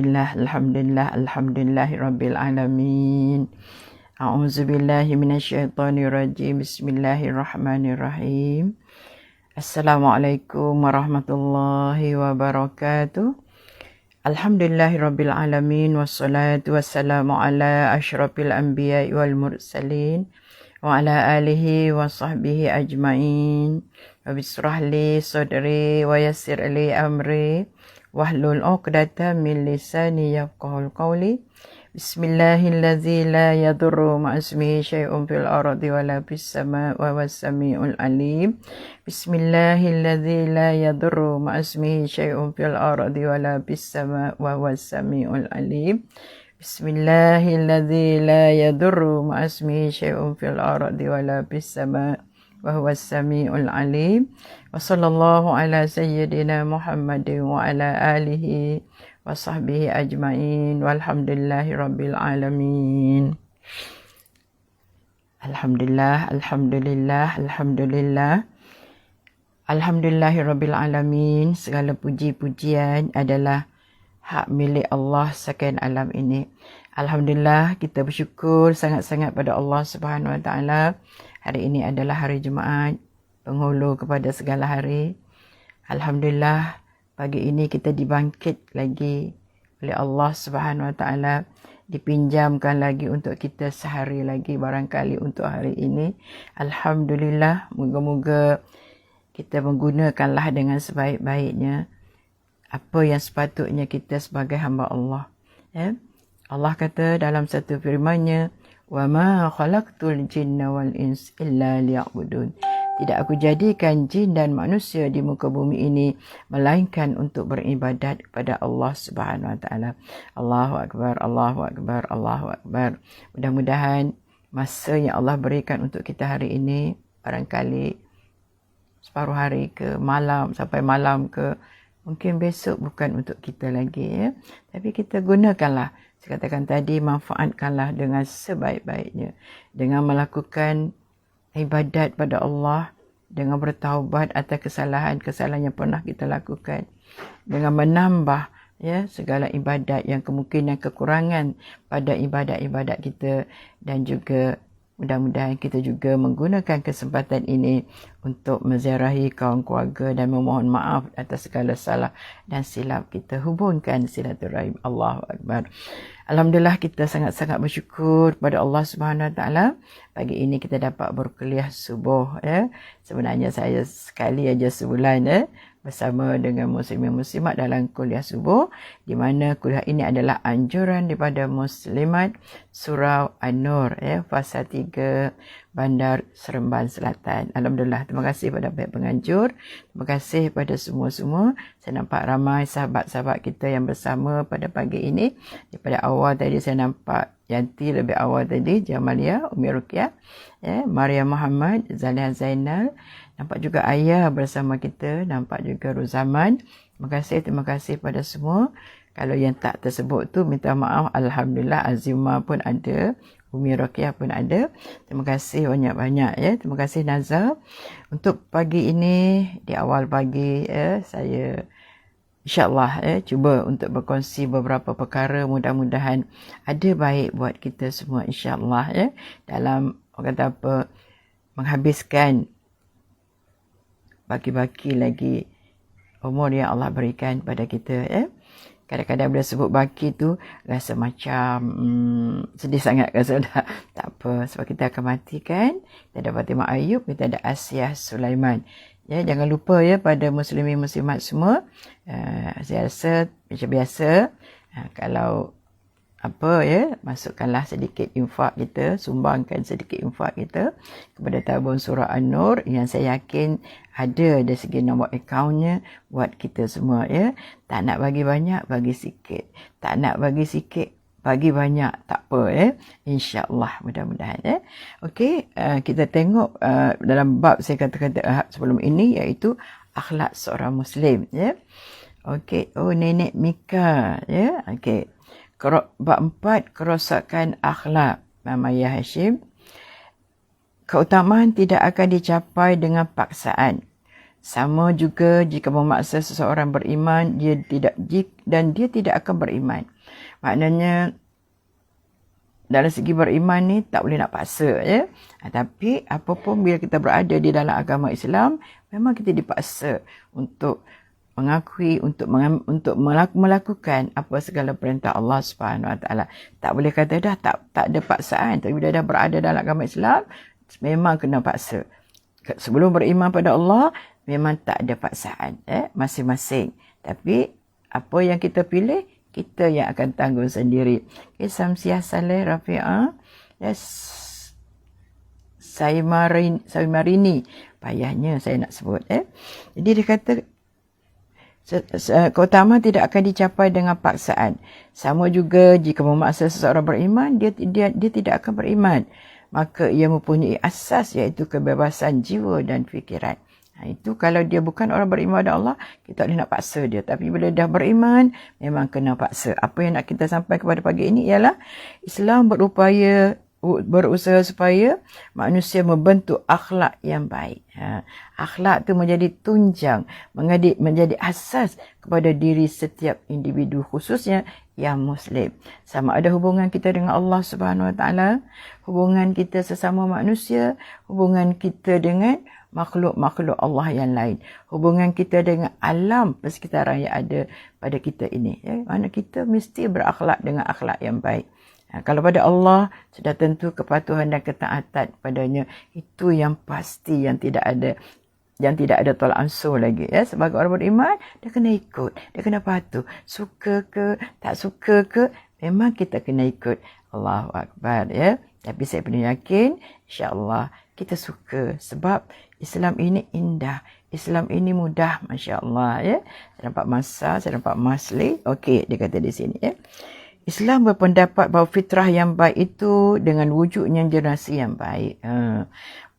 Alhamdulillah, alhamdulillahi alamin. A'udzubillahi minasyaitonirrajim. Bismillahirrahmanirrahim. Assalamualaikum warahmatullahi wabarakatuh. Alhamdulillahirabbil alamin wassalatu wassalamu ala asyrafil anbiya'i wal mursalin wa ala alihi wa sahbihi ajmain. Wa bishrah li sadri wa yassir li amri wahlul 'uqdatam min lisani yafqahul qawli. Bismillahirladzi la yadurru ma'asmihi syai'un fil ardi wala fis samaa'i wa huwas samiul alim. Bismillahirladzi la yadurru ma'asmihi syai'un fil ardi wala fis samaa'i wa huwas samiul alim. Bismillahirladzi la yadurru ma'asmihi syai'un fil ardi wala fis samaa'i wa huwas samiul alim. Wa sallallahu ala sayyidina Muhammadin wa ala alihi wa sahbihi ajmain walhamdulillahi rabbil alamin. Alhamdulillah, alhamdulillah, alhamdulillah. Alhamdulillahi rabbil alamin. Segala puji-pujian adalah hak milik Allah sekalian alam ini. Alhamdulillah, kita bersyukur sangat-sangat pada Allah Subhanahu Wa Taala. Hari ini adalah hari Jumaat, penghulu kepada segala hari. Alhamdulillah, pagi ini kita dibangkit lagi oleh Allah Subhanahu Wa Taala, dipinjamkan lagi untuk kita sehari lagi barangkali untuk hari ini. Alhamdulillah, moga-moga kita menggunakanlah dengan sebaik-baiknya apa yang sepatutnya kita sebagai hamba Allah. Ya? Allah kata dalam satu firman-Nya, "Wa ma khalaqtul jinna wal ins illa liya'budun." Tidak aku jadikan jin dan manusia di muka bumi ini melainkan untuk beribadat kepada Allah Subhanahu Wa Taala. Allahu akbar, Allahu akbar, Allahu akbar. Mudah-mudahan masa yang Allah berikan untuk kita hari ini, barangkali separuh hari ke malam sampai malam ke, mungkin besok bukan untuk kita lagi, ya. Tapi kita gunakanlah, saya katakan tadi, manfaatkanlah dengan sebaik-baiknya, dengan melakukan ibadat pada Allah, dengan bertaubat atas kesalahan-kesalahan yang pernah kita lakukan, dengan menambah, ya, segala ibadat yang kemungkinan kekurangan pada ibadat-ibadat kita, dan juga mudah-mudahan kita juga menggunakan kesempatan ini untuk menziarahi kaum keluarga dan memohon maaf atas segala salah dan silap kita. Hubungkan silaturahim. Allahu akbar. Alhamdulillah, kita sangat-sangat bersyukur pada Allah Subhanahu Wa Taala. Pagi ini kita dapat berkuliah subuh, ya. Sebenarnya saya sekali aja sebulan, ya, bersama dengan muslimin-muslimat dalam kuliah subuh, di mana kuliah ini adalah anjuran daripada Muslimat Surau An-Nur, ya, fasa 3 Bandar Seremban Selatan. Alhamdulillah, terima kasih pada pihak penganjur, terima kasih pada semua-semua. Saya nampak ramai sahabat-sahabat kita yang bersama pada pagi ini. Daripada awal tadi saya nampak Yanti lebih awal tadi, Jamalia, Umi Ruqyah, ya, Maria Muhammad, Zaliha Zainal. Nampak juga Ayah bersama kita, nampak juga Ruzaman. Terima kasih pada semua. Kalau yang tak tersebut tu minta maaf. Alhamdulillah, Azimah pun ada, Umi Ruqyah pun ada. Terima kasih banyak-banyak, ya. Terima kasih Nazar. Untuk pagi ini, di awal pagi, ya, saya InsyaAllah, cuba untuk berkongsi beberapa perkara, mudah-mudahan ada baik buat kita semua, insyaAllah, ya. Dalam, orang kata apa, menghabiskan baki-baki lagi umur yang Allah berikan pada kita, ya. Kadang-kadang bila sebut baki tu rasa macam sedih sangat, rasa tak apa, sebab kita akan mati, kan. Kita ada Fatimah Ayub, kita ada Asiyah Sulaiman. Ya, jangan lupa, ya, pada muslimin muslimat semua, saya rasa macam biasa, kalau apa, ya, masukkanlah sedikit infak kita, sumbangkan sedikit infak kita kepada tabung surah An-Nur yang saya yakin ada dari segi nombor akaunnya buat kita semua, ya. Tak nak bagi banyak, bagi sikit. Tak nak bagi sikit, bagi banyak, tak apa, ya. InsyaAllah, mudah-mudahan, ya. Okey, kita tengok dalam bab saya kata-kata sebelum ini, iaitu akhlak seorang Muslim, ya. Okey, Nenek Mika, ya. Okey, bab 4, kerosakan akhlak, Maya Hashim. Keutamaan tidak akan dicapai dengan paksaan, Sama juga jika memaksa seseorang beriman, dia tidak akan beriman. Maknanya dalam segi beriman ni tak boleh nak paksa ya. Tapi apapun bila kita berada di dalam agama Islam, memang kita dipaksa untuk mengakui, untuk melakukan apa segala perintah Allah Subhanahu Wa Taala. Tak boleh kata dah tak ada paksaan. Tapi bila dah berada dalam agama Islam, memang kena paksa. Sebelum beriman pada Allah, memang tak ada paksaan masing-masing. Tapi apa yang kita pilih, kita yang akan tanggung sendiri. Samsiah Saleh Rafi'ah, Saimarini, payahnya saya nak sebut. Jadi dia kata, keutamaan tidak akan dicapai dengan paksaan. Sama juga jika memaksa seseorang beriman, dia tidak akan beriman. Maka ia mempunyai asas, iaitu kebebasan jiwa dan fikiran. Itu kalau dia bukan orang beriman pada Allah, kita tak boleh nak paksa dia. Tapi bila dah beriman, memang kena paksa. Apa yang nak kita sampaikan kepada pagi ini ialah Islam berusaha supaya manusia membentuk akhlak yang baik. Akhlak tu menjadi tunjang, menjadi asas kepada diri setiap individu, khususnya yang Muslim. Sama ada hubungan kita dengan Allah Subhanahu Wa Taala, hubungan kita sesama manusia, hubungan kita dengan makhluk-makhluk Allah yang lain, hubungan kita dengan alam persekitaran yang ada pada kita ini. Mana kita mesti berakhlak dengan akhlak yang baik. Kalau pada Allah, sudah tentu kepatuhan dan ketaatan padanya. Itu yang pasti, yang tidak ada tolak ansur lagi. Sebagai orang beriman, dia kena ikut, dia kena patuh. Suka ke, tak suka ke, memang kita kena ikut. Allahu Akbar. Tapi saya penuh yakin, insya-Allah kita suka. Sebab Islam ini indah, Islam ini mudah, masya-Allah. Saya nampak masa, saya nampak masli. Okey, dia kata di sini. Islam berpendapat bahawa fitrah yang baik itu dengan wujudnya generasi yang baik.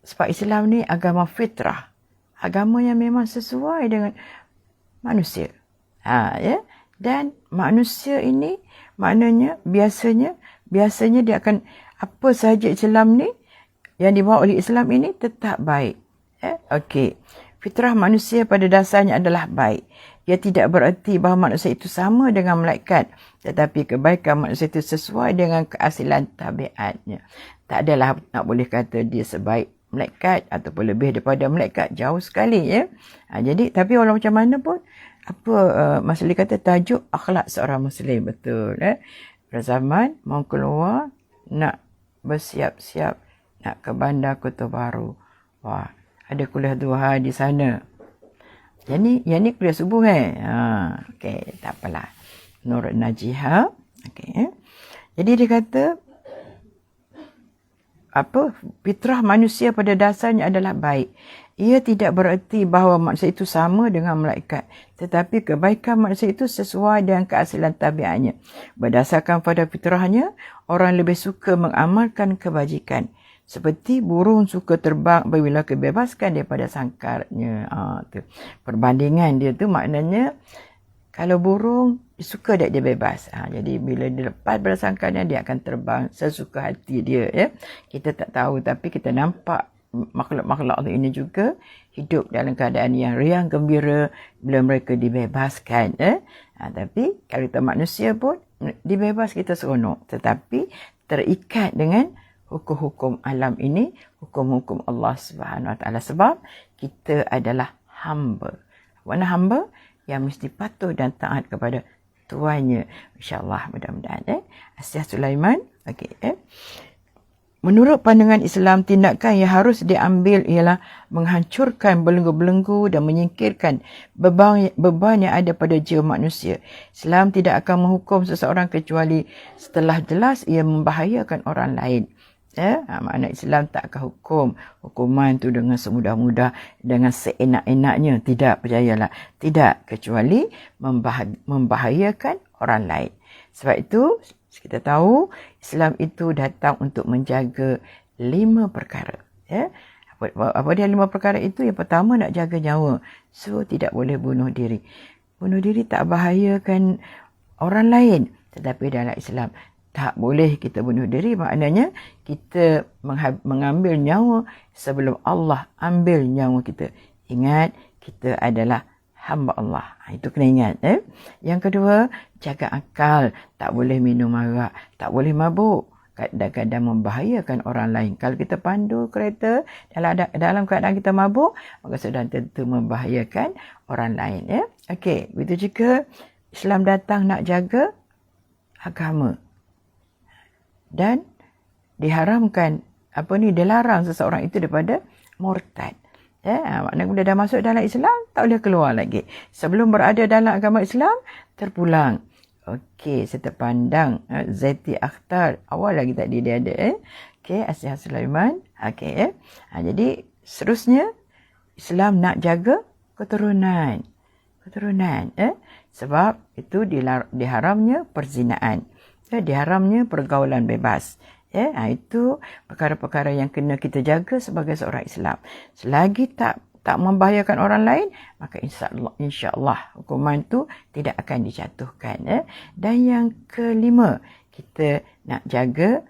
Sebab Islam ni agama fitrah. Agama yang memang sesuai dengan manusia. Dan manusia ini maknanya biasanya dia akan, apa sahaja Islam ni yang dibawa oleh Islam ini tetap baik. Okey. Fitrah manusia pada dasarnya adalah baik. Ia tidak bererti bahawa manusia itu sama dengan malaikat, tetapi kebaikan manusia itu sesuai dengan keasilan tabiatnya. Tak adalah nak boleh kata dia sebaik malaikat ataupun lebih daripada malaikat, jauh sekali jadi tapi walau macam mana pun, Mas Ali kata tajuk akhlak seorang Muslim, betul. Pada zaman mau keluar, nak bersiap-siap nak ke Bandar Kota Baru. Wah, ada kuliah duha di sana. Yang ni kuliah subuh okey, tak apalah. Nur Najiha. Okey. Jadi dia kata fitrah manusia pada dasarnya adalah baik. Ia tidak bererti bahawa manusia itu sama dengan malaikat, tetapi kebaikan manusia itu sesuai dengan keasilan tabiatnya. Berdasarkan pada fitrahnya, orang lebih suka mengamalkan kebajikan. Seperti burung suka terbang apabila kebebaskan daripada sangkarnya. Perbandingan dia tu maknanya, kalau burung suka dia bebas. Jadi bila dia lepas daripada sangkarnya, dia akan terbang sesuka hati dia. Kita tak tahu, tapi kita nampak makhluk-makhluk Allah ini juga hidup dalam keadaan yang riang gembira bila mereka dibebaskan. Tapi kalau kita manusia pun dibebas, kita seronok. Tetapi terikat dengan hukum-hukum alam ini, hukum-hukum Allah Subhanahu Wa Taala, sebab kita adalah hamba. Mana hamba yang mesti patuh dan taat kepada tuannya. InsyaAllah, mudah-mudahan. Asyah Sulaiman. Okey. Menurut pandangan Islam, tindakan yang harus diambil ialah menghancurkan belenggu-belenggu dan menyingkirkan beban yang ada pada jiwa manusia. Islam tidak akan menghukum seseorang kecuali setelah jelas ia membahayakan orang lain. Makna Islam tak akan hukuman tu dengan semudah-mudah, dengan seenak-enaknya. Tidak, percayalah. Tidak, kecuali membahayakan orang lain. Sebab itu, kita tahu Islam itu datang untuk menjaga 5 perkara. Apa dia 5 perkara itu? Yang pertama, nak jaga nyawa. So, tidak boleh bunuh diri. Bunuh diri tak bahayakan orang lain. Tetapi dalam Islam, tak boleh kita bunuh diri. Maknanya kita mengambil nyawa sebelum Allah ambil nyawa kita. Ingat, kita adalah hamba Allah. Itu kena ingat. Yang kedua, jaga akal. Tak boleh minum arak, tak boleh mabuk. Kadang-kadang membahayakan orang lain. Kalau kita pandu kereta dalam keadaan kita mabuk, maka sudah tentu membahayakan orang lain. Okey, begitu juga Islam datang nak jaga agama. Dan diharamkan, dilarang seseorang itu daripada murtad. Maknanya bila dah masuk dalam Islam, tak boleh keluar lagi. Sebelum berada dalam agama Islam, terpulang. Okey, saya terpandang Zaiti Akhtar. Awal lagi tadi dia ada. Okey, Asyah Sulaiman. Okey. Jadi, seterusnya, Islam nak jaga keturunan. Sebab itu diharamnya perzinaan. Diharamnya pergaulan bebas. Itu perkara-perkara yang kena kita jaga sebagai seorang Islam. Selagi tak membahayakan orang lain, maka insya-Allah hukuman tu tidak akan dijatuhkan. Dan yang kelima, kita nak jaga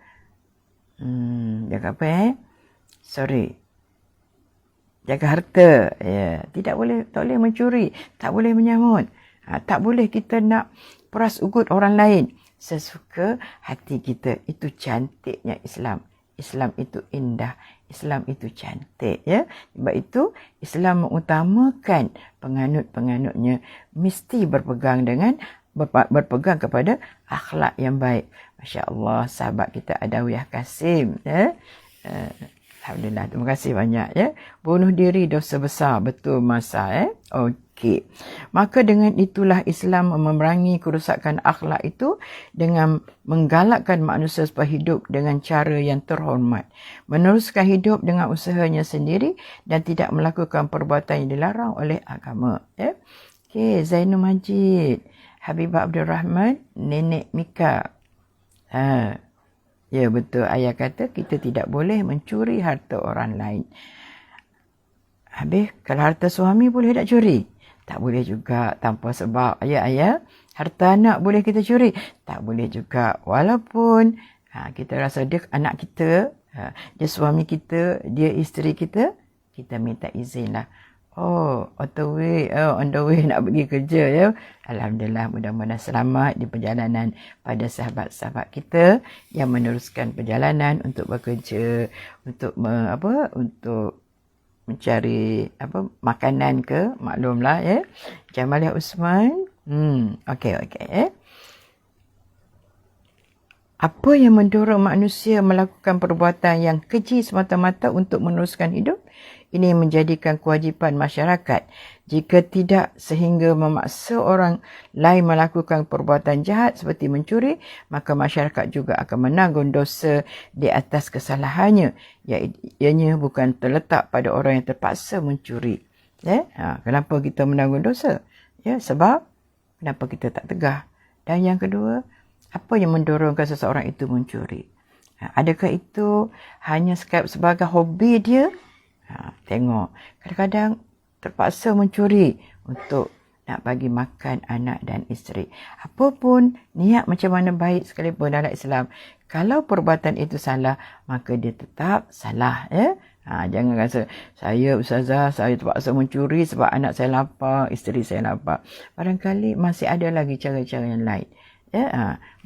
jaga harta. Tak boleh mencuri, tak boleh menyamun. Tak boleh kita nak peras ugut orang lain sesuka hati kita. Itu cantiknya Islam. Islam itu indah. Islam itu cantik. Sebab itu Islam mengutamakan penganut-penganutnya mesti berpegang kepada akhlak yang baik. Masya Allah, sahabat kita Adawiyah Kasim. Alhamdulillah, terima kasih banyak. Bunuh diri dosa besar, betul masa. Okey. Maka dengan itulah Islam memerangi kerusakan akhlak itu dengan menggalakkan manusia supaya hidup dengan cara yang terhormat, meneruskan hidup dengan usahanya sendiri dan tidak melakukan perbuatan yang dilarang oleh agama. Okey, Zainul Majid, Habibah Abdul Rahman, Nenek Mika. Ya, betul. Ayah kata kita tidak boleh mencuri harta orang lain. Habis, kalau harta suami boleh tak curi? Tak boleh juga tanpa sebab. Ayah, harta anak boleh kita curi? Tak boleh juga. Walaupun kita rasa dia anak kita, dia suami kita, dia isteri kita, kita minta izin lah. On the way nak pergi kerja. Alhamdulillah, mudah-mudahan selamat di perjalanan pada sahabat-sahabat kita yang meneruskan perjalanan untuk bekerja, untuk mencari makanan ke, maklumlah. Jamaliah Usman. Okey. Apa yang mendorong manusia melakukan perbuatan yang keji semata-mata untuk meneruskan hidup? Ini menjadikan kewajipan masyarakat. Jika tidak sehingga memaksa orang lain melakukan perbuatan jahat seperti mencuri, maka masyarakat juga akan menanggung dosa di atas kesalahannya. Ianya bukan terletak pada orang yang terpaksa mencuri. Kenapa kita menanggung dosa? Sebab kenapa kita tak tegah? Dan yang kedua, apa yang mendorongkan seseorang itu mencuri? Adakah itu hanya sebagai hobi dia? Tengok, kadang-kadang terpaksa mencuri untuk nak bagi makan anak dan isteri. Apapun niat macam mana baik sekalipun dalam Islam, kalau perbuatan itu salah, maka dia tetap salah. Jangan rasa saya ustazah, saya terpaksa mencuri sebab anak saya lapar, isteri saya lapar. Barangkali masih ada lagi cara-cara yang lain.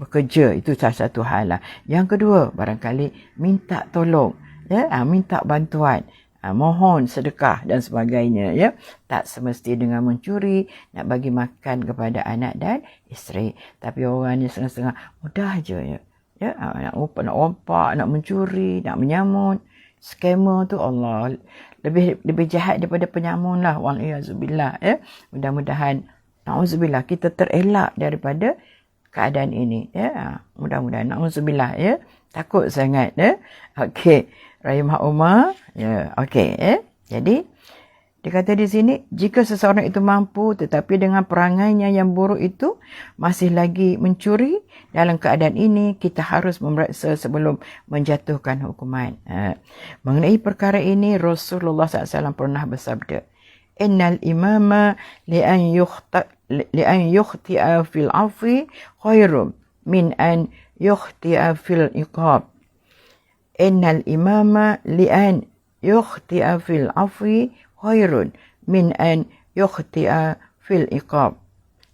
Bekerja itu salah satu hal lah. Yang kedua, barangkali minta tolong, minta bantuan, mohon sedekah dan sebagainya. Tak semesti dengan mencuri nak bagi makan kepada anak dan isteri. Tapi orang ni setengah-setengah mudah je. Nak rompak, nak mencuri, nak menyamun. Scammer tu Allah lebih jahat daripada penyamun lah. Waliyazubillah. Mudah-mudahan, na'udzubillah, kita terelak daripada keadaan ini. Mudah-mudahan, na'udzubillah. Takut sangat. Okey. Rahimah Umar. Okey. Jadi, dia kata di sini, jika seseorang itu mampu tetapi dengan perangainya yang buruk itu masih lagi mencuri, dalam keadaan ini kita harus memeriksa sebelum menjatuhkan hukuman. Mengenai perkara ini, Rasulullah SAW pernah bersabda, Innal imama li'an yukhti'a fil afwi khairum min an yukhti'a fil iqab. Innal imama li'an yukhti'a fil afwi khairun min an yukhti'a fil iqab.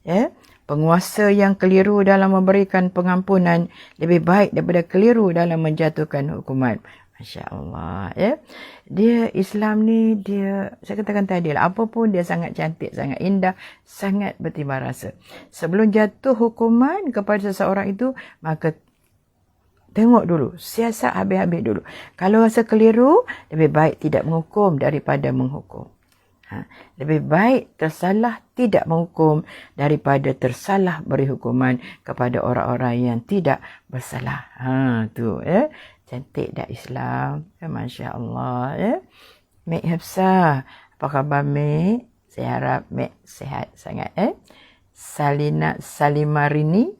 Ya, penguasa yang keliru dalam memberikan pengampunan lebih baik daripada keliru dalam menjatuhkan hukuman. Masya Allah, ya. Dia Islam ni, dia, saya katakan tadi lah, apa pun dia sangat cantik, sangat indah, sangat bertimbang rasa. Sebelum jatuh hukuman kepada seseorang itu, maka tengok dulu, siasat habis-habis dulu. Kalau rasa keliru, lebih baik tidak menghukum daripada menghukum. Lebih baik tersalah tidak menghukum daripada tersalah beri hukuman kepada orang-orang yang tidak bersalah. Tu, ya. Cantik dah Islam. Ya, Masya Allah. Ya. Mek Hafsah. Apa khabar Mek? Saya harap Mek sihat sangat. Salina Salimarini.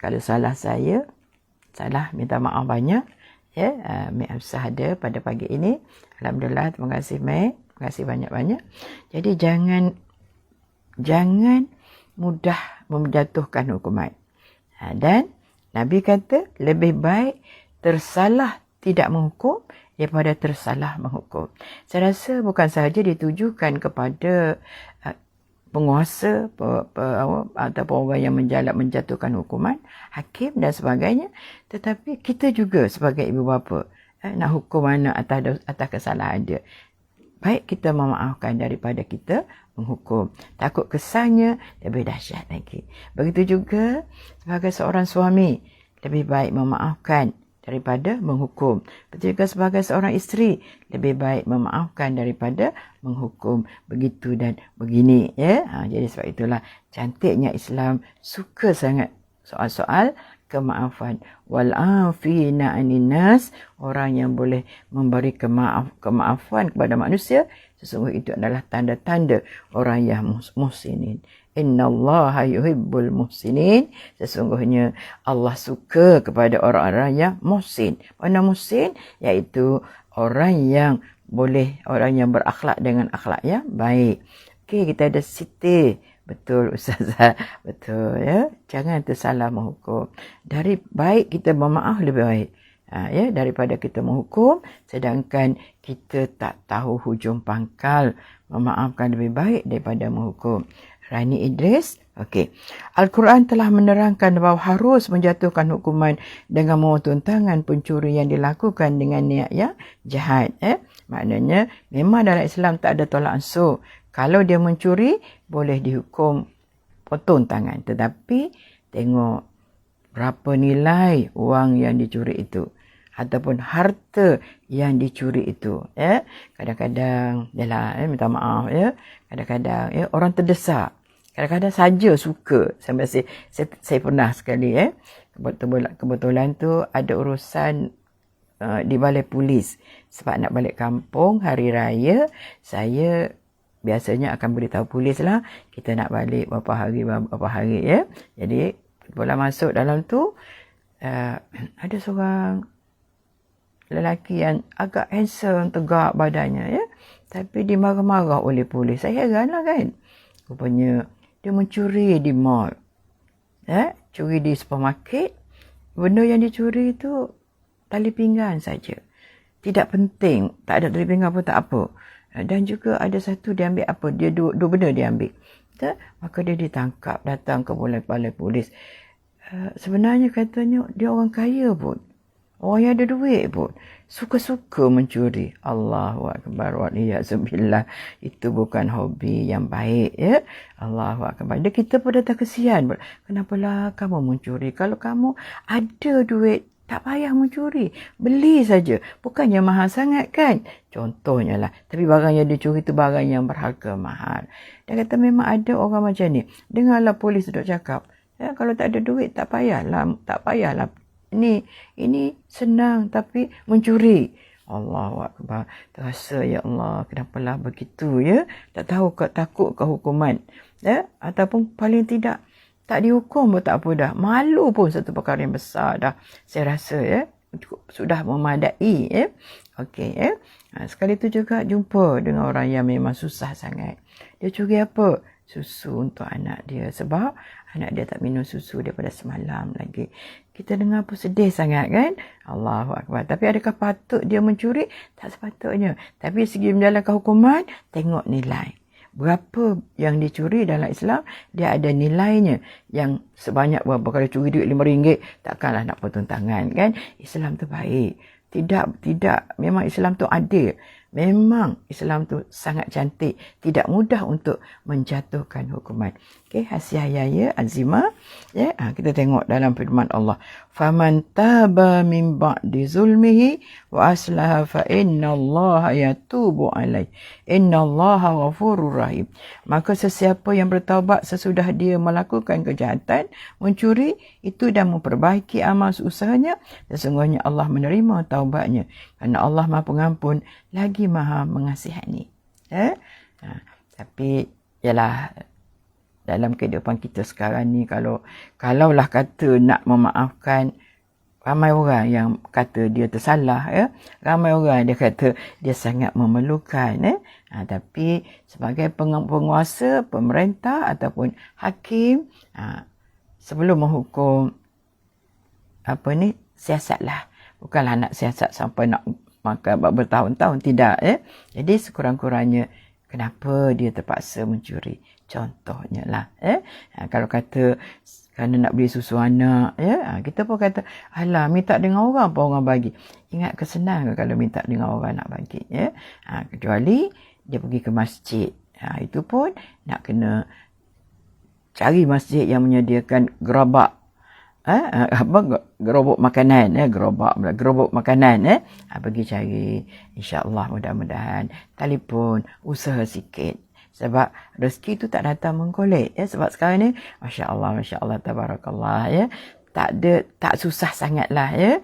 Kalau salah saya, salah minta maaf banyak. Ya, Mek Hafsah ada pada pagi ini. Alhamdulillah, terima kasih Mek. Terima kasih banyak-banyak. Jadi jangan mudah menjatuhkan hukuman. Dan Nabi kata lebih baik tersalah tidak menghukum daripada tersalah menghukum. Saya rasa bukan sahaja ditujukan kepada penguasa ataupun orang yang menjatuhkan hukuman, hakim dan sebagainya, tetapi kita juga sebagai ibu bapa nak hukum anak atas kesalahan dia. Baik kita memaafkan daripada kita menghukum. Takut kesannya lebih dahsyat lagi. Begitu juga sebagai seorang suami, lebih baik memaafkan daripada menghukum. Begitu juga sebagai seorang isteri, lebih baik memaafkan daripada menghukum. Begitu dan begini. Ya? Jadi sebab itulah cantiknya Islam suka sangat soal-soal kemaafan. Wal'afina anin nas, orang yang boleh memberi kemaafan kepada manusia, sesungguhnya itu adalah tanda-tanda orang yang muhsinin. Innallaha yuhibbul muhsinin, sesungguhnya Allah suka kepada orang-orang yang muhsin. Mana muhsin? Iaitu orang yang berakhlak dengan akhlak yang baik. Okey, kita ada Siti. Betul Ustazah, betul ya. Jangan tersalah menghukum. Dari baik kita memaaf lebih baik. Ya, daripada kita menghukum sedangkan kita tak tahu hujung pangkal. Memaafkan lebih baik daripada menghukum. Rani Idris, okey. Al-Quran telah menerangkan bahawa harus menjatuhkan hukuman dengan memotong tangan pencuri yang dilakukan dengan niat yang jahat. Maknanya memang dalam Islam tak ada tolak ansur. Kalau dia mencuri, boleh dihukum potong tangan. Tetapi tengok berapa nilai wang yang dicuri itu. Ataupun harta yang dicuri itu. Kadang-kadang, minta maaf. Kadang-kadang orang terdesak. Kadang-kadang saja suka. Saya pernah sekali. Kebetulan tu ada urusan di balai polis. Sebab nak balik kampung hari raya, saya biasanya akan beritahu polis lah, kita nak balik berapa hari ya. Jadi bila masuk dalam tu, ada seorang lelaki yang agak handsome, tegak badannya ya. Tapi dimarah-marah oleh polis. Saya heran lah kan. Rupanya dia mencuri di mall. Curi di supermarket. Benda yang dicuri tu tali pinggan saja. Tidak penting. Tak ada tali pinggan pun tak apa. Dan juga ada satu dia ambil apa? Dia dua benda dia ambil. Maka dia ditangkap, datang ke balai polis. Sebenarnya katanya dia orang kaya pun. Orang yang ada duit pun. Suka-suka mencuri. Allahu Akbar wa ni'azubillah. Itu bukan hobi yang baik. Ya? Allahu Akbar. Dia kita pun datang kesian. Kenapalah kamu mencuri? Kalau kamu ada duit, tak payah mencuri. Beli saja. Bukannya mahal sangat kan? Contohnya lah. Tapi barang yang dicuri itu barang yang berharga mahal. Dia kata memang ada orang macam ni. Dengarlah polis duduk cakap. Kalau tak ada duit, tak payahlah. Ini senang tapi mencuri. Allahu Akbar. Terasa ya Allah, kenapalah begitu ya? Tak tahu takut ke hukuman. Ataupun paling tidak tak dihukum pun tak apa dah. Malu pun satu perkara yang besar dah. Saya rasa ya. Sudah memadai ya. Okey ya. Sekali tu juga jumpa dengan orang yang memang susah sangat. Dia curi apa? Susu untuk anak dia. Sebab anak dia tak minum susu daripada semalam lagi. Kita dengar pun sedih sangat kan? Allahu Akbar. Tapi adakah patut dia mencuri? Tak sepatutnya. Tapi segi menjalankan hukuman, tengok nilai. Berapa yang dicuri dalam Islam, dia ada nilainya. Yang sebanyak berapa, kalau curi duit RM5, takkanlah nak potong tangan kan? Islam tu baik. Tidak. Memang Islam tu adil. Memang Islam tu sangat cantik. Tidak mudah untuk menjatuhkan hukuman. Okey, hasiah yaya azimah. Ya, kita tengok dalam firman Allah. Faman taba min ba'di zulmihi wa aslaha fa innallaha yatubu alaih. Innallaha ghafurur rahim. Maka sesiapa yang bertaubat sesudah dia melakukan kejahatan, mencuri itu dan memperbaiki amal usahanya, sesungguhnya Allah menerima taubatnya. Kerana Allah Maha Pengampun lagi Maha Mengasihani. Tapi yalah, dalam kehidupan kita sekarang ni, kalaulah kata nak memaafkan, ramai orang yang kata dia tersalah, ramai orang dia kata dia sangat memerlukan, tapi sebagai penguasa, pemerintah ataupun hakim, sebelum menghukum siasatlah. Bukanlah nak siasat sampai nak makan bertahun-tahun, tidak. Jadi sekurang-kurangnya, kenapa dia terpaksa mencuri? Contohnya lah. Kalau kata kerana nak beli susu anak, kita pun kata, alah, minta dengan orang apa orang bagi. Ingat kesenang kalau minta dengan orang nak bagi. Kecuali dia pergi ke masjid. Itu pun nak kena cari masjid yang menyediakan gerobak. Gerobok makanan, gerobok makanan, pergi cari, insya-Allah, mudah-mudahan telefon, usaha sikit, sebab rezeki tu tak datang mengkolek, sebab sekarang ni masya-Allah tabarakallah, tak susah sangatlah,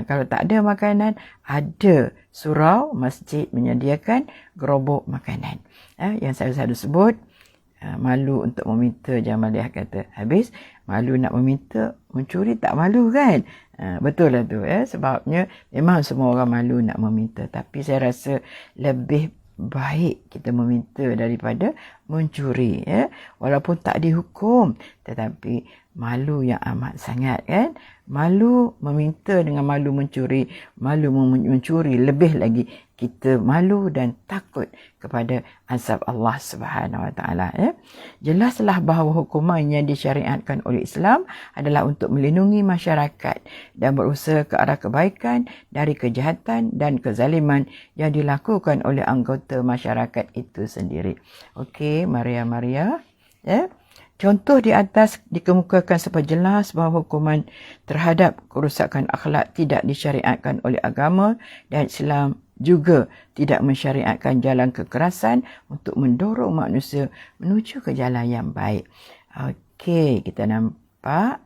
kalau tak ada makanan, ada surau masjid menyediakan gerobok makanan, yang saya sebut. Malu untuk meminta, Jamaliah kata. Habis malu nak meminta, mencuri tak malu kan? Betul lah tu. Sebabnya memang semua orang malu nak meminta. Tapi saya rasa lebih baik kita meminta daripada mencuri. Walaupun tak dihukum, tetapi malu yang amat sangat kan? Malu meminta dengan malu mencuri. Malu mencuri lebih lagi. Kita malu dan takut kepada azab Allah Subhanahu Wa Taala. Jelaslah bahawa hukuman yang disyariatkan oleh Islam adalah untuk melindungi masyarakat dan berusaha ke arah kebaikan dari kejahatan dan kezaliman yang dilakukan oleh anggota masyarakat itu sendiri. Okey, Maria. Contoh di atas dikemukakan supaya jelas bahawa hukuman terhadap kerusakan akhlak tidak disyariatkan oleh agama, dan Islam juga tidak mensyariatkan jalan kekerasan untuk mendorong manusia menuju ke jalan yang baik. Okey, kita nampak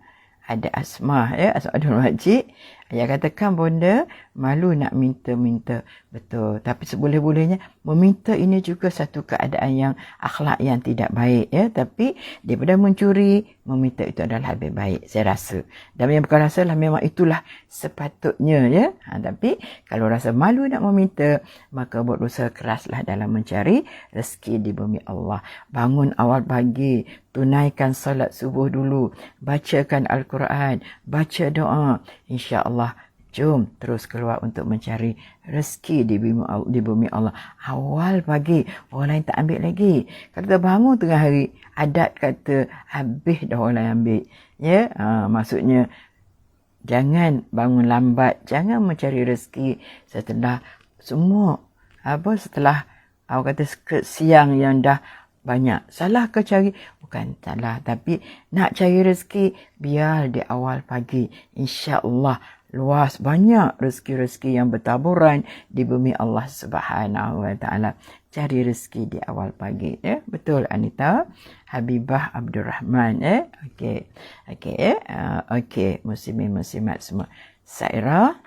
ada Asmah, Asmah Abdul Majid. Ayah katakan bonda malu nak minta-minta. Betul. Tapi seboleh-bolehnya meminta ini juga satu keadaan yang akhlak yang tidak baik. Tapi daripada mencuri, meminta itu adalah lebih baik, saya rasa. Dan yang bukan rasa lah, memang itulah sepatutnya. Tapi kalau rasa malu nak meminta, maka berusaha keraslah dalam mencari rezeki di bumi Allah. Bangun awal pagi, tunaikan salat subuh dulu, bacakan Al-Quran, baca doa. InsyaAllah, jom terus keluar untuk mencari rezeki di bumi Allah. Awal pagi, orang lain tak ambil lagi. Kalau kita bangun tengah hari, adat kata habis dah orang lain ambil. Maksudnya, jangan bangun lambat, jangan mencari rezeki setelah semua, setelah awak kata siang yang dah banyak. Salah ke cari? Bukan salah, tapi nak cari rezeki biar di awal pagi. InsyaAllah luas, banyak rezeki-rezeki yang bertaburan di bumi Allah Subhanahu Wa Taala. Cari rezeki di awal pagi. Betul, Anita Habibah Abdul Rahman. Okey, muslimin-muslimat semua. Saira,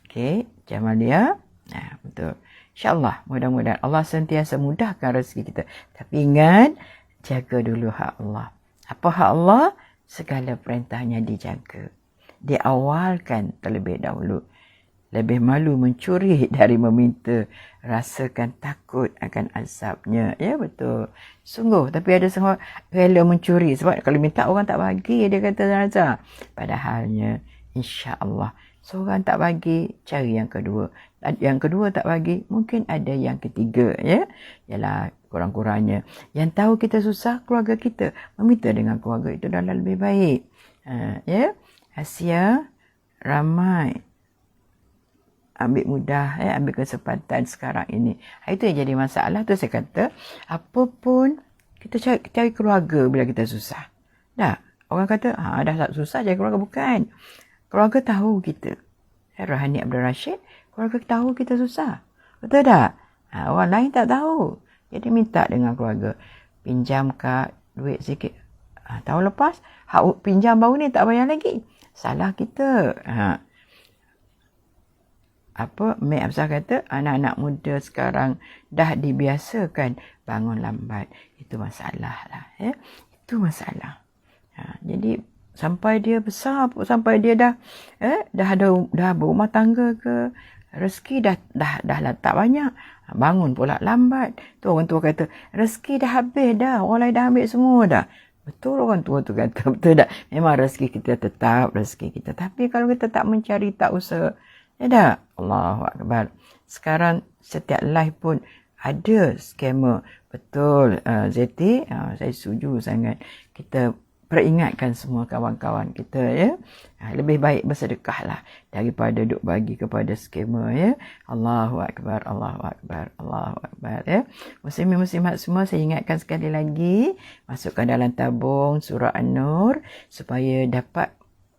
okey, Jamalia, betul. InsyaAllah, mudah-mudahan Allah sentiasa mudahkan rezeki kita. Tapi ingat, jaga dulu hak Allah. Apa hak Allah? Segala perintahnya dijaga. Diawalkan terlebih dahulu. lebih malu mencuri dari meminta. Rasakan takut akan azabnya. Ya, betul. Sungguh. Tapi ada semua rela mencuri. Sebab kalau minta orang tak bagi, dia kata Razak. Padahalnya, insya-Allah, seorang tak bagi, cari yang kedua. Yang kedua tak bagi, mungkin ada yang ketiga. Ya, ialah kurang-kurangnya. Yang tahu kita susah, keluarga kita. Meminta dengan keluarga itu adalah lebih baik. Ya, Asia ramai ambil mudah, ambil kesempatan sekarang ini. Itu yang jadi masalah tu. Saya kata, apa pun kita cari keluarga bila kita susah. Dah, orang kata, dah tak susah cari keluarga. Bukan. Keluarga tahu kita. Rohani Abdul Rashid, keluarga tahu kita susah. Betul tak? Orang lain tak tahu. Jadi minta dengan keluarga. Pinjam kak duit sikit. Tahun lepas, pinjam baru ni tak bayar lagi. Salah kita. Mek Absah kata, anak-anak muda sekarang dah dibiasakan bangun lambat. Itu masalah lah. Itu masalah. Jadi sampai dia besar, sampai dia dah berumah tangga ke, rezeki dah tak banyak, bangun pula lambat. Tu orang tua kata, rezeki dah habis dah, orang lain dah ambil semua dah. Betul orang tua tu kata, betul tak? Memang rezeki kita tetap rezeki kita. Tapi kalau kita tak mencari, tak usaha, ya dah. Allahu Akbar. Sekarang setiap live pun ada scammer. Betul, Zeti, saya setuju sangat. Kita peringatkan semua kawan-kawan kita, ya. Lebih baik bersedekah lah daripada duk bagi kepada scammer, ya. Allahu Akbar, Allahu Akbar, Allahu Akbar, ya. Muslimin-muslimat semua, saya ingatkan sekali lagi, masukkan dalam tabung surah An-Nur supaya dapat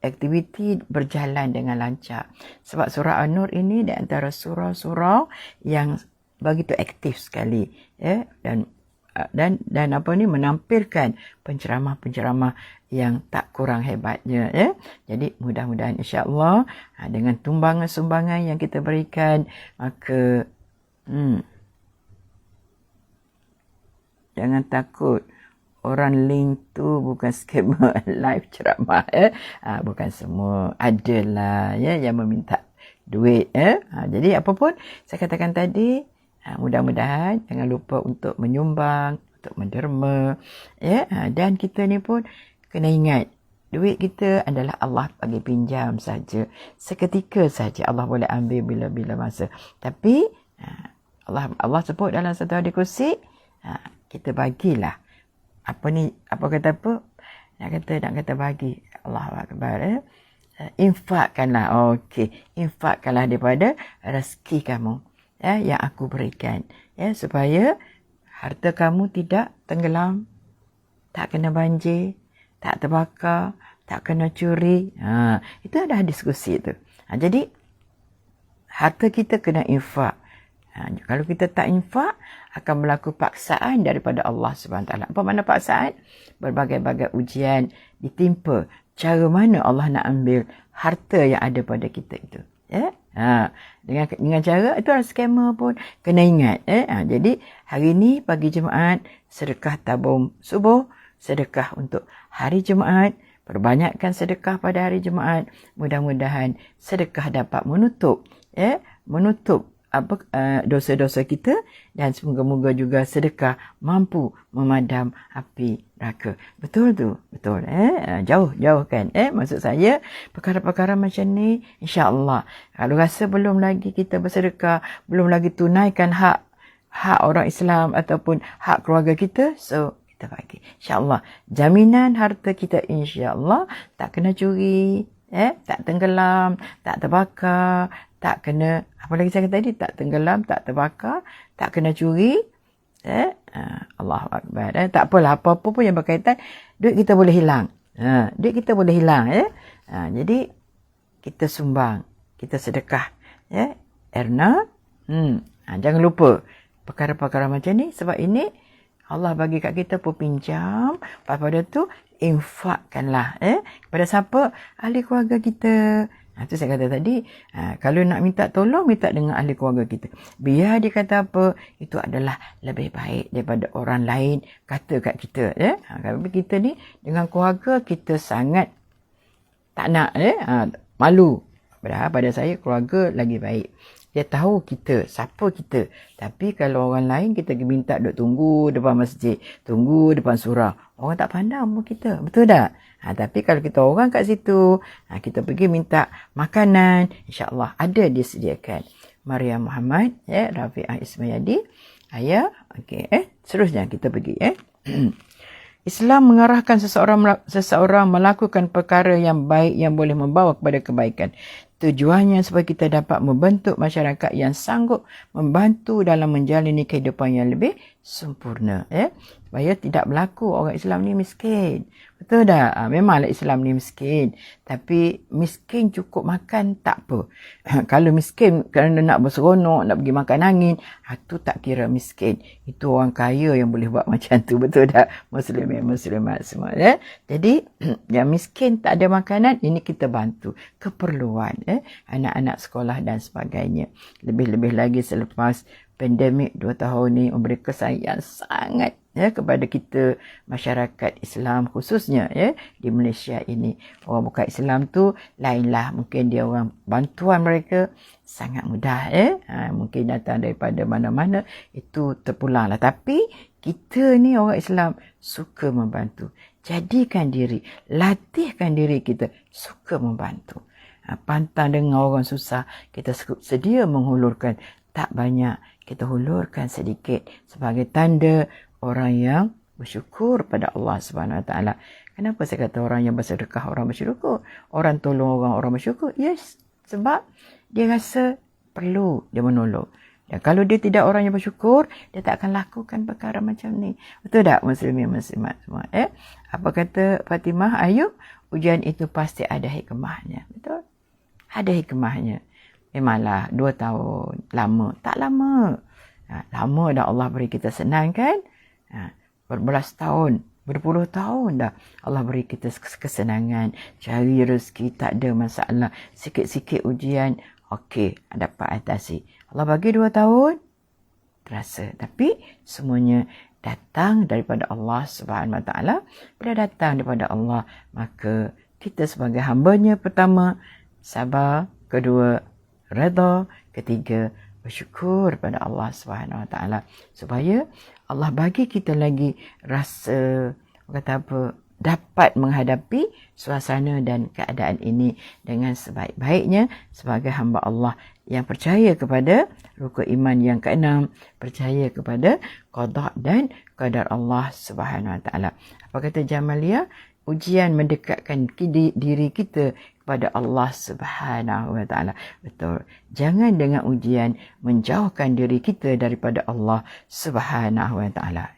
aktiviti berjalan dengan lancar. Sebab surah An-Nur ini di antara surah-surah yang begitu aktif sekali, ya, dan apa ni, menampilkan penceramah-penceramah yang tak kurang hebatnya, ya. Jadi mudah-mudahan insya-Allah dengan tumbangan-sumbangan yang kita berikan, maka jangan takut. Orang link tu bukan scammer live ceramah, bukan semua. Adalah, ya, yang meminta duit, jadi apa pun saya katakan tadi, mudah-mudahan jangan lupa untuk menyumbang, untuk menderma, ya. Dan kita ni pun kena ingat, duit kita adalah Allah bagi pinjam saja. Seketika saja Allah boleh ambil bila-bila masa. Tapi Allah sebut dalam satu hadis kursi, kita bagilah. Nak kata bagi. Allahu Akbar, infakkanlah. Okey, infakkanlah daripada rezeki kamu, ya, yang aku berikan, ya, supaya harta kamu tidak tenggelam, tak kena banjir, tak terbakar, tak kena curi. Itu ada diskusi tu. Jadi harta kita kena infak. Kalau kita tak infak, akan berlaku paksaan daripada Allah SWT. Apa makna paksaan? Berbagai-bagai ujian ditimpa. Cara mana Allah nak ambil harta yang ada pada kita itu, ya? Dengan cara itu, orang scammer pun kena ingat, jadi hari ini pagi Jumaat, sedekah tabung subuh, sedekah untuk hari Jumaat, perbanyakkan sedekah pada hari Jumaat. Mudah-mudahan sedekah dapat menutup dosa-dosa kita, dan semoga-moga juga sedekah mampu memadam api neraka. Betul tu, betul. Jauh kan. Maksud saya, perkara-perkara macam ni, insya-Allah, kalau rasa belum lagi kita bersedekah, belum lagi tunaikan hak orang Islam ataupun hak keluarga kita, so kita bagi. InsyaAllah, jaminan harta kita insya-Allah tak kena curi, tak tenggelam, tak terbakar, tak kena, apa lagi saya kata tadi, tak tenggelam, tak terbakar, tak kena curi, Allahu Akbar. Tak apalah, apa-apa pun yang berkaitan, duit kita boleh hilang. Duit kita boleh hilang, jadi kita sumbang, kita sedekah, Erna. Jangan lupa perkara-perkara macam ni, sebab ini Allah bagi kat kita pun pinjam, pada tu infakkanlah, kepada siapa? Ahli keluarga kita. Itu saya kata tadi, kalau nak minta tolong, minta dengan ahli keluarga kita. Biar dia kata apa, itu adalah lebih baik daripada orang lain kata kat kita. Kalau kita ni dengan keluarga, kita sangat tak nak, malu Padahal pada saya keluarga lagi baik. Dia tahu kita, siapa kita. Tapi kalau orang lain kita minta duduk tunggu depan masjid, tunggu depan surau. Orang tak pandang pun kita. Betul tak? Tapi kalau kita orang kat situ, kita pergi minta makanan, insya-Allah ada disediakan. Maria Muhammad, Rafi'ah Ismayadi, ayah, okey, seterusnya kita pergi, Islam mengarahkan seseorang melakukan perkara yang baik yang boleh membawa kepada kebaikan. Tujuannya supaya kita dapat membentuk masyarakat yang sanggup membantu dalam menjalani kehidupan yang lebih sempurna. Supaya tidak berlaku orang Islam ni miskin. Betul tak? Memanglah Islam ni miskin. Tapi miskin cukup makan tak apa. Kalau miskin kerana nak berseronok, nak pergi makan angin, itu tak kira miskin. Itu orang kaya yang boleh buat macam tu. Betul tak? Muslimin, muslimat semua. Jadi, yang miskin tak ada makanan, ini kita bantu. Keperluan. Anak-anak sekolah dan sebagainya. Lebih-lebih lagi selepas pandemik 2 tahun ni memberi kesan yang sangat kepada kita masyarakat Islam khususnya di Malaysia ini. Orang bukan Islam tu lainlah, mungkin dia orang bantuan mereka sangat mudah mungkin datang daripada mana-mana itu terpulanglah. Tapi kita ni orang Islam suka membantu. Jadikan diri, latihkan diri kita suka membantu. Pantang dengan orang susah, kita sedia menghulurkan. Tak banyak, kita hulurkan sedikit sebagai tanda orang yang bersyukur pada Allah Subhanahu Wa Taala. Kenapa saya kata orang yang bersedekah orang bersyukur? Orang tolong orang bersyukur? Yes, sebab dia rasa perlu dia menolong. Dan kalau dia tidak orang yang bersyukur, dia tak akan lakukan perkara macam ni. Betul tak muslimin muslimat semua? Apa kata Fatimah Ayub? Ujian itu pasti ada hikmahnya. Betul? Ada hikmahnya. Memanglah 2 tahun. Lama. Tak lama. Lama dah Allah beri kita senang kan? Berbelas tahun. Berpuluh tahun dah Allah beri kita kesenangan. Cari rezeki tak ada masalah. Sikit-sikit ujian. Okey. Dapat atasi. Allah bagi 2 tahun. Terasa. Tapi semuanya datang daripada Allah Subhanahu Wa Taala. Bila datang daripada Allah, maka kita sebagai hamba-Nya pertama, sabar. Kedua, redha. Ketiga, bersyukur pada Allah Subhanahu Wa Taala supaya Allah bagi kita lagi rasa dapat menghadapi suasana dan keadaan ini dengan sebaik-baiknya sebagai hamba Allah yang percaya kepada rukun iman yang ke-6, percaya kepada qada dan qadar Allah Subhanahu Wa Taala. Apa kata Jamaliyah? Ujian mendekatkan diri kita kepada Allah Subhanahu Wa Taala. Betul. Jangan dengan ujian menjauhkan diri kita daripada Allah Subhanahu Wa Taala.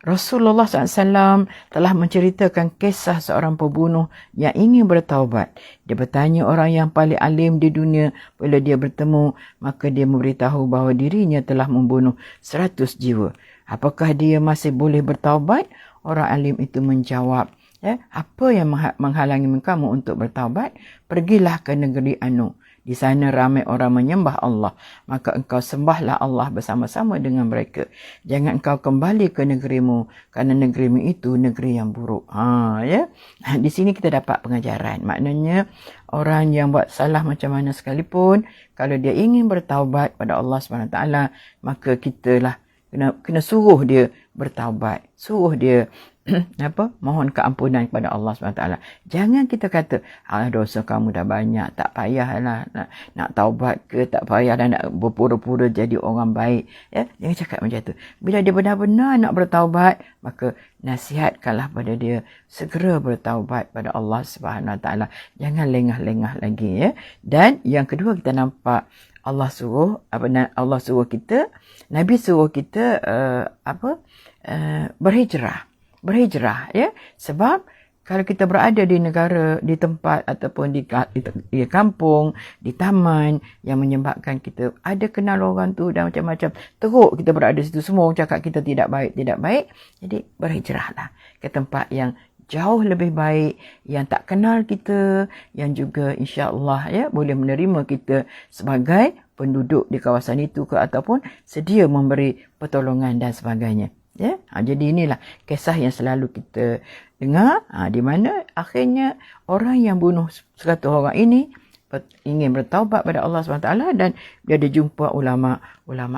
Rasulullah SAW telah menceritakan kisah seorang pembunuh yang ingin bertaubat. Dia bertanya orang yang paling alim di dunia. Bila dia bertemu, maka dia memberitahu bahawa dirinya telah membunuh 100 jiwa. Apakah dia masih boleh bertaubat? Orang alim itu menjawab, apa yang menghalangi kamu untuk bertaubat? Pergilah ke negeri Anu. Di sana ramai orang menyembah Allah. Maka engkau sembahlah Allah bersama-sama dengan mereka. Jangan engkau kembali ke negerimu. Kerana negerimu itu negeri yang buruk. Di sini kita dapat pengajaran. Maknanya orang yang buat salah macam mana sekalipun, kalau dia ingin bertaubat pada Allah SWT, maka kita lah kena suruh dia bertaubat. Suruh dia mohon keampunan kepada Allah SWT. Jangan kita kata, dosa kamu dah banyak, tak payahlah nak taubat ke, tak payahlah nak berpura-pura jadi orang baik. Jangan cakap macam tu. Bila dia benar-benar nak bertaubat, maka nasihatkanlah pada dia segera bertaubat pada Allah SWT. Jangan lengah-lengah lagi. Dan yang kedua, kita nampak Allah suruh kita, Nabi suruh kita berhijrah, sebab kalau kita berada di negara, di tempat ataupun di kampung, di taman yang menyebabkan kita ada kenal orang tu dan macam-macam, teruk kita berada di situ, semua orang cakap kita tidak baik, jadi berhijrahlah ke tempat yang jauh lebih baik, yang tak kenal kita, yang juga insya-Allah boleh menerima kita sebagai penduduk di kawasan itu ke, ataupun sedia memberi pertolongan dan sebagainya. Jadi inilah kisah yang selalu kita dengar, di mana akhirnya orang yang bunuh 100 orang ini ingin bertaubat pada Allah SWT, dan dia ada jumpa ulama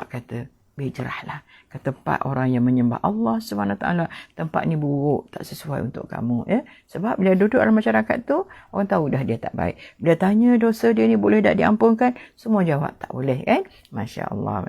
kata berhijrahlah ke tempat orang yang menyembah Allah SWT. Tempat ni buruk, tak sesuai untuk kamu, ya. Sebab bila duduk dalam masyarakat tu, orang tahu dah dia tak baik. Bila tanya dosa dia ni boleh tak diampunkan, semua jawab tak boleh, kan. Masya Allah,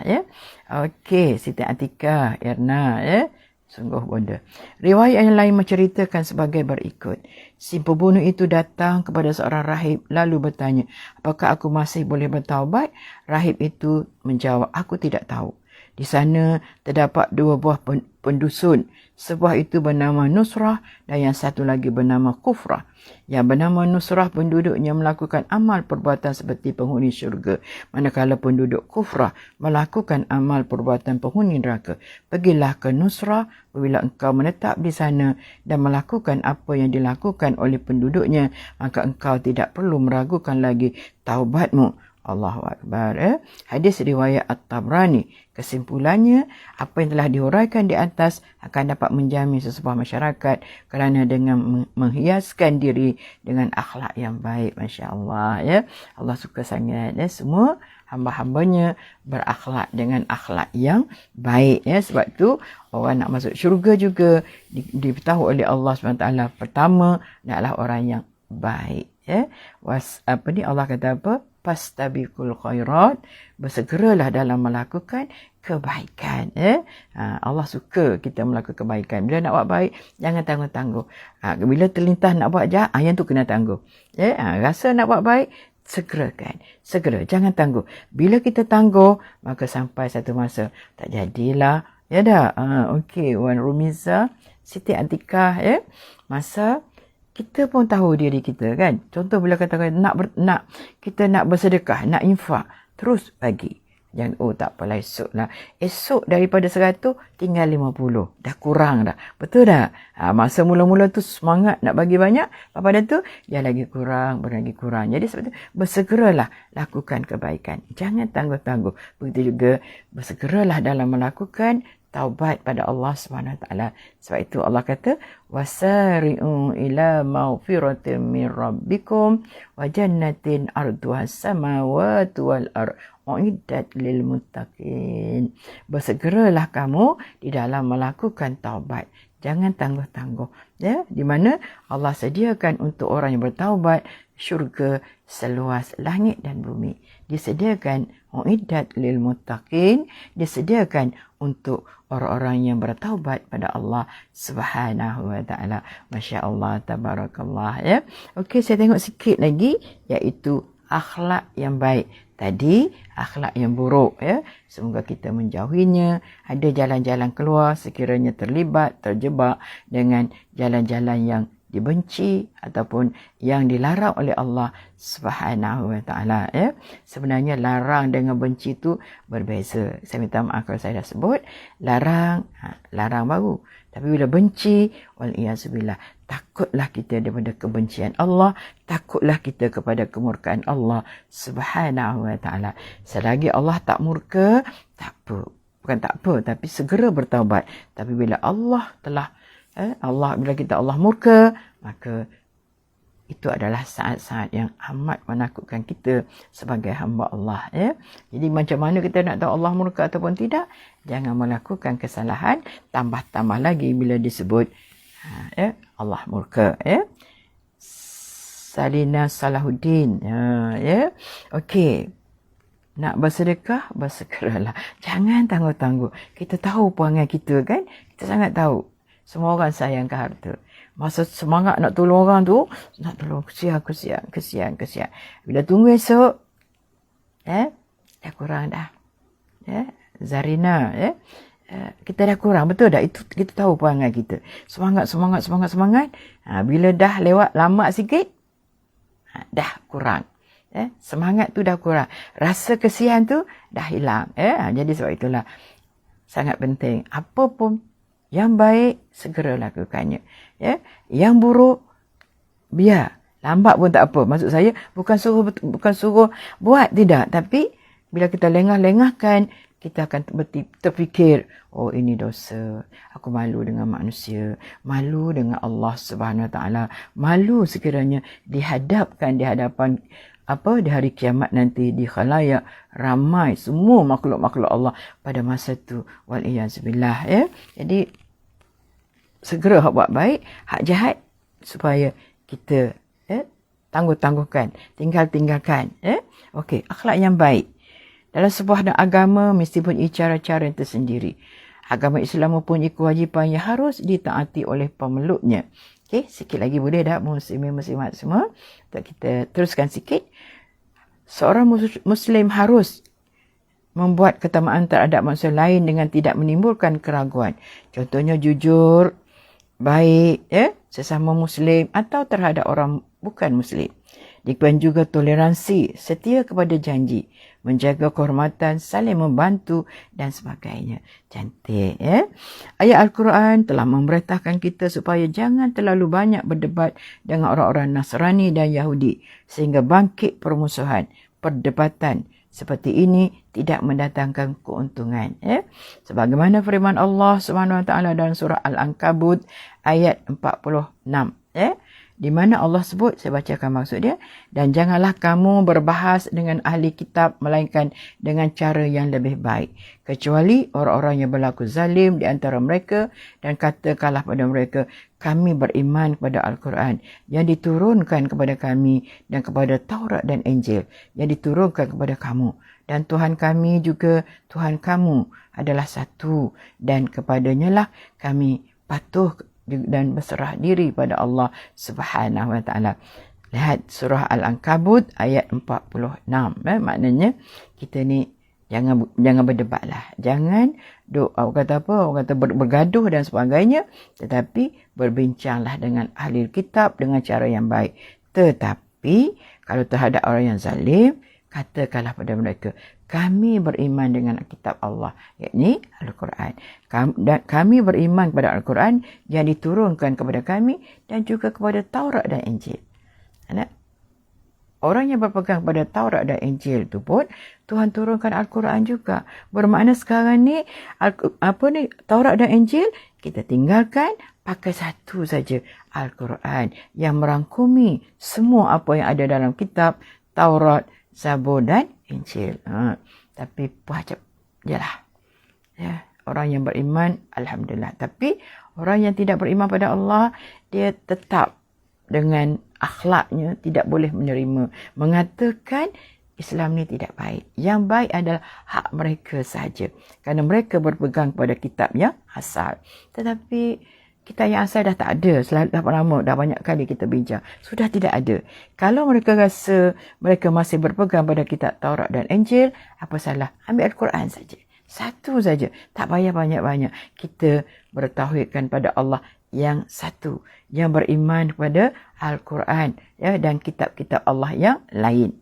ya. Okey, Siti Atikah Erna, ya. Sungguh bonda. Riwayat yang lain menceritakan sebagai berikut. Si pembunuh itu datang kepada seorang rahib lalu bertanya, apakah aku masih boleh bertaubat? Rahib itu menjawab, aku tidak tahu. Di sana terdapat 2 buah pendusun. Sebuah itu bernama Nusrah dan yang satu lagi bernama Kufrah. Yang bernama Nusrah penduduknya melakukan amal perbuatan seperti penghuni syurga, manakala penduduk Kufrah melakukan amal perbuatan penghuni neraka. Pergilah ke Nusrah apabila engkau menetap di sana dan melakukan apa yang dilakukan oleh penduduknya, maka engkau tidak perlu meragukan lagi taubatmu. Allahu Akbar. Hadis riwayat At-Tabrani. Kesimpulannya, apa yang telah diuraikan di atas akan dapat menjamin sesebuah masyarakat kerana dengan menghiaskan diri dengan akhlak yang baik. Masya Allah, ya. Allah suka sangat, ya, semua hamba-hambanya berakhlak dengan akhlak yang baik, ya. Sebab tu orang nak masuk syurga juga diberitahu oleh Allah SWT, pertama adalah orang yang baik, ya. Allah kata apa? Fastabiqul khairat, bersegeralah dalam melakukan kebaikan, ya. Allah suka kita melakukan kebaikan. Bila nak buat baik, jangan tangguh-tangguh. Bila terlintas nak buat jahat, yang tu kena tangguh, ya. Rasa nak buat baik, segera, jangan tangguh. Bila kita tangguh, maka sampai satu masa tak jadilah, ya dah. Okey, Wan Rumiza, Siti Atikah, ya. Masa kita pun tahu diri kita, kan. Contoh bila katakan kita nak bersedekah, nak infak, terus bagi. Jangan, tak apalah, esok lah. Esok daripada 100 tinggal 50. Dah kurang dah. Betul tak? Masa mula-mula tu semangat nak bagi banyak. Pada tu dia lagi kurang. Jadi sebab tu bersegeralah lakukan kebaikan. Jangan tangguh-tangguh. Begitu juga bersegeralah dalam melakukan taubat pada Allah SWT. Sebab itu Allah kata, wasari'u ila maghfiratin min rabbikum wa jannatin arduha samawati wal ard uiddat lil muttaqin. Bersegeralah kamu di dalam melakukan taubat. Jangan tangguh-tangguh, ya. Di mana Allah sediakan untuk orang yang bertaubat syurga seluas langit dan bumi. Disediakan uiddat lil muttaqin, disediakan untuk orang-orang yang bertaubat pada Allah Subhanahu wa taala. Masya-Allah, tabarakallah, ya. Okey, saya tengok sikit lagi, iaitu akhlak yang baik. Tadi akhlak yang buruk, ya. Semoga kita menjauhinya. Ada jalan-jalan keluar sekiranya terjebak dengan jalan-jalan yang dibenci ataupun yang dilarang oleh Allah Subhanahu wa taala, ya. Sebenarnya larang dengan benci itu berbeza. Saya minta maaf kalau saya dah sebut larang baru. Tapi bila benci, wal-iyazbillah, takutlah kita daripada kebencian Allah, takutlah kita kepada kemurkaan Allah Subhanahu wa taala. Selagi Allah tak murka, tak apa. Bukan tak apa, tapi segera bertaubat. Tapi bila Allah telah bila Allah murka, maka itu adalah saat-saat yang amat menakutkan kita sebagai hamba Allah, ya. Jadi macam mana kita nak tahu Allah murka ataupun tidak? Jangan melakukan kesalahan tambah-tambah lagi bila disebut Allah murka, ya. Salina Salahuddin, ya. Okey. Nak bersedekah, bersegeralah. Jangan tangguh-tangguh. Kita tahu perangai kita, kan? Kita sangat tahu. Semua orang sayangkan harta. Masa semangat nak tolong orang tu, nak tolong, kesian. Bila tunggu esok, dah kurang dah. Zarina, kita dah kurang. Betul tak? Itu kita tahu perangai kita. Semangat. Bila dah lewat lama sikit, dah kurang. Semangat tu dah kurang. Rasa kesian tu dah hilang. Jadi sebab itulah sangat penting. Apa pun yang baik, segera lakukannya. Yang buruk, biar. Lambat pun tak apa. Maksud saya, bukan suruh buat, tidak. Tapi, bila kita lengah-lengahkan, kita akan terfikir, oh ini dosa, aku malu dengan manusia, malu dengan Allah Subhanahu Wa Taala, malu sekiranya dihadapkan di hadapan di hari kiamat nanti di khalayak ramai semua makhluk-makhluk Allah pada masa tu, wal-iyazubillah, ya. Jadi segera buat baik, hak jahat supaya kita tangguh-tangguhkan, tinggalkan, Okey, akhlak yang baik. Dalam sebuah agama mesti punya cara-cara yang tersendiri. Agama Islam mempunyai kewajipan yang harus ditaati oleh pemeluknya. Okey, sikit lagi boleh tak muslimin-muslimat semua? Untuk kita teruskan sikit. Seorang Muslim harus membuat ketamaan terhadap manusia lain dengan tidak menimbulkan keraguan. Contohnya jujur, baik, sesama Muslim atau terhadap orang bukan Muslim. Dikatakan juga toleransi, setia kepada janji, menjaga kehormatan, saling membantu dan sebagainya. Cantik, Ayat Al-Quran telah memerintahkan kita supaya jangan terlalu banyak berdebat dengan orang-orang Nasrani dan Yahudi sehingga bangkit permusuhan. Perdebatan seperti ini tidak mendatangkan keuntungan. Sebagaimana firman Allah Subhanahu Wa Taala dalam surah Al-Ankabut ayat 46. Di mana Allah sebut, saya bacakan maksud dia, dan janganlah kamu berbahas dengan ahli kitab melainkan dengan cara yang lebih baik, kecuali orang-orang yang berlaku zalim di antara mereka, dan katakanlah pada mereka, kami beriman kepada Al-Quran yang diturunkan kepada kami dan kepada Taurat dan Injil yang diturunkan kepada kamu, dan Tuhan kami juga Tuhan kamu adalah satu, dan kepadanya lah kami patuh dan berserah diri pada Allah Subhanahu Wa Taala. Lihat surah Al-Ankabut ayat 46. Maknanya kita ni jangan berdebatlah. Jangan orang kata bergaduh dan sebagainya, tetapi berbincanglah dengan ahli kitab dengan cara yang baik. Tetapi kalau terhadap orang yang zalim, katakanlah pada mereka, kami beriman dengan kitab Allah, yakni Al-Quran. Dan kami beriman kepada Al-Quran yang diturunkan kepada kami dan juga kepada Taurat dan Injil. Orang yang berpegang pada Taurat dan Injil tu pun Tuhan turunkan Al-Quran juga. Bermakna sekarang ni Taurat dan Injil kita tinggalkan, pakai satu saja, Al-Quran yang merangkumi semua apa yang ada dalam kitab Taurat, Zabur dan Injil. Tapi wajib jelah. Orang yang beriman, alhamdulillah. Tapi orang yang tidak beriman pada Allah, dia tetap dengan akhlaknya tidak boleh menerima, mengatakan Islam ni tidak baik. Yang baik adalah hak mereka sahaja, kerana mereka berpegang pada kitab yang asal. Tetapi kitab yang asal dah tak ada, dah lama, dah banyak kali kita bincang, sudah tidak ada. Kalau mereka rasa mereka masih berpegang pada kitab Taurat dan Injil, apa salah? Ambil Al-Quran saja. Satu saja. Tak payah banyak-banyak. Kita bertauhidkan pada Allah yang satu, yang beriman kepada Al-Quran, dan kitab-kitab Allah yang lain.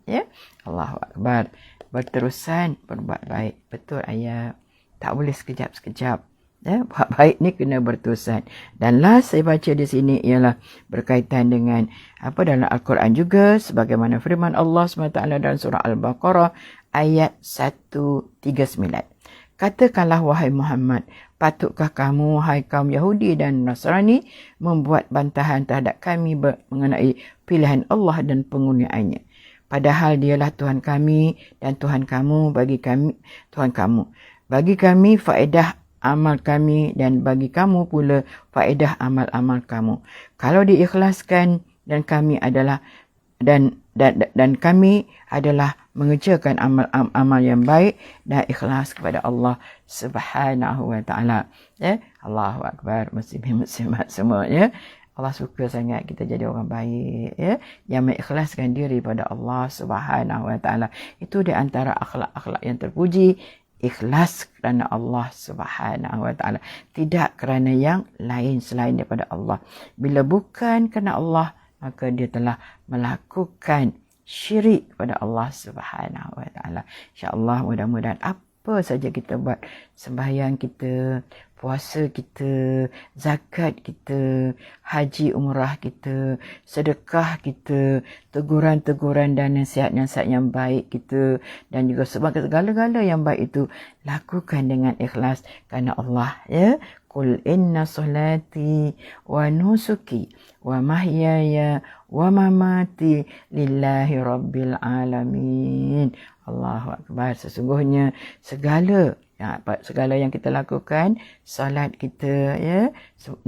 Allahu Akbar. Berterusan berbuat baik. Betul ayah. Tak boleh sekejap-sekejap. Buat baik ni kena berterusan. Dan last saya baca di sini ialah berkaitan dengan dalam Al-Quran juga, sebagaimana firman Allah SWT dalam surah Al-Baqarah ayat 139. Katakanlah wahai Muhammad, patutkah kamu wahai kaum Yahudi dan Nasrani membuat bantahan terhadap kami mengenai pilihan Allah dan penggunaannya, padahal dialah Tuhan kami dan Tuhan kamu, bagi kami Tuhan kamu, bagi kami faedah amal kami dan bagi kamu pula faedah amal-amal kamu. Kalau diikhlaskan dan kami adalah dan kami adalah mengerjakan amal yang baik dan ikhlas kepada Allah Subhanahu Wa Taala. Allahu Akbar, muslimin-muslimat semua. Allah suka sangat kita jadi orang baik, yang mengikhlaskan diri pada Allah Subhanahu Wa Taala. Itu di antara akhlak-akhlak yang terpuji. Ikhlas kerana Allah Subhanahu Wa Taala, tidak kerana yang lain selain daripada Allah. Bila bukan kerana Allah, maka dia telah melakukan syirik kepada Allah Subhanahu Wa Taala. InsyaAllah mudah-mudahan apa saja kita buat, sembahyang kita, puasa kita, zakat kita, haji umrah kita, sedekah kita, teguran-teguran dan nasihat-nasihat yang baik kita, dan juga segala-gala yang baik itu lakukan dengan ikhlas kerana Allah, ya. Qul inna salati wa nusuki wa mahyaya wa mamati lillahi rabbil alamin. Allahu Akbar. Sesungguhnya segala yang kita lakukan, solat kita, ya,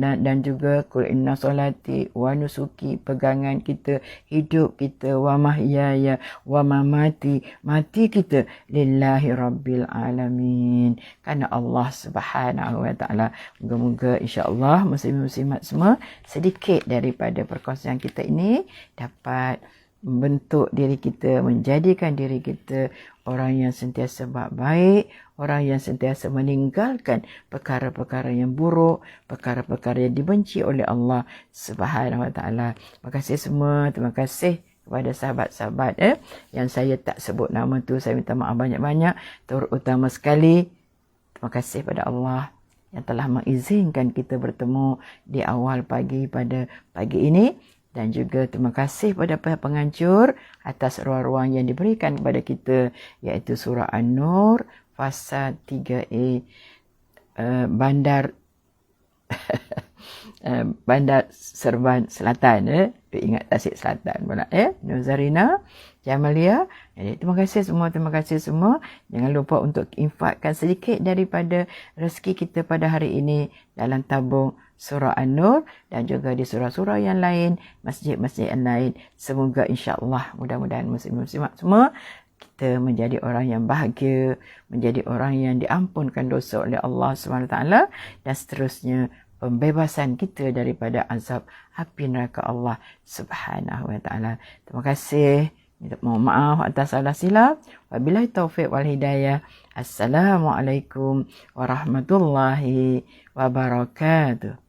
dan juga qul inna solati wa nusuki, pegangan kita, hidup kita, wa mahyaya wa mamati, mati kita, lillahi rabbil alamin, kerana Allah Subhanahu wa taala. Moga-moga insya-Allah muslim-muslimat semua sedikit daripada perkongsian kita ini dapat membentuk diri kita, menjadikan diri kita orang yang sentiasa baik, orang yang sentiasa meninggalkan perkara-perkara yang buruk, perkara-perkara yang dibenci oleh Allah Subhanahu wa taala. Terima kasih semua, terima kasih kepada sahabat-sahabat yang saya tak sebut nama tu, saya minta maaf banyak-banyak. Terutama sekali terima kasih pada Allah yang telah mengizinkan kita bertemu di awal pagi pada pagi ini. Dan juga terima kasih pada pihak penganjur atas ruang-ruang yang diberikan kepada kita, iaitu surah An-Nur fasa 3A, Bandar Bandar Serban Selatan, ingat Tasik Selatan pula, Nur Zarina, Jamalia. Jadi terima kasih semua. Jangan lupa untuk infakkan sedikit daripada rezeki kita pada hari ini dalam tabung surah An-Nur dan juga di surah-surah yang lain, masjid-masjid yang lain. Semoga insya-Allah, mudah-mudahan muslim-muslimat semua kita menjadi orang yang bahagia, menjadi orang yang diampunkan dosa oleh Allah SWT, dan seterusnya pembebasan kita daripada azab api neraka Allah Subhanahu wa taala. Terima kasih. Mohon maaf atas salah silap. Wabillahi taufiq wal hidayah. Assalamualaikum warahmatullahi wabarakatuh.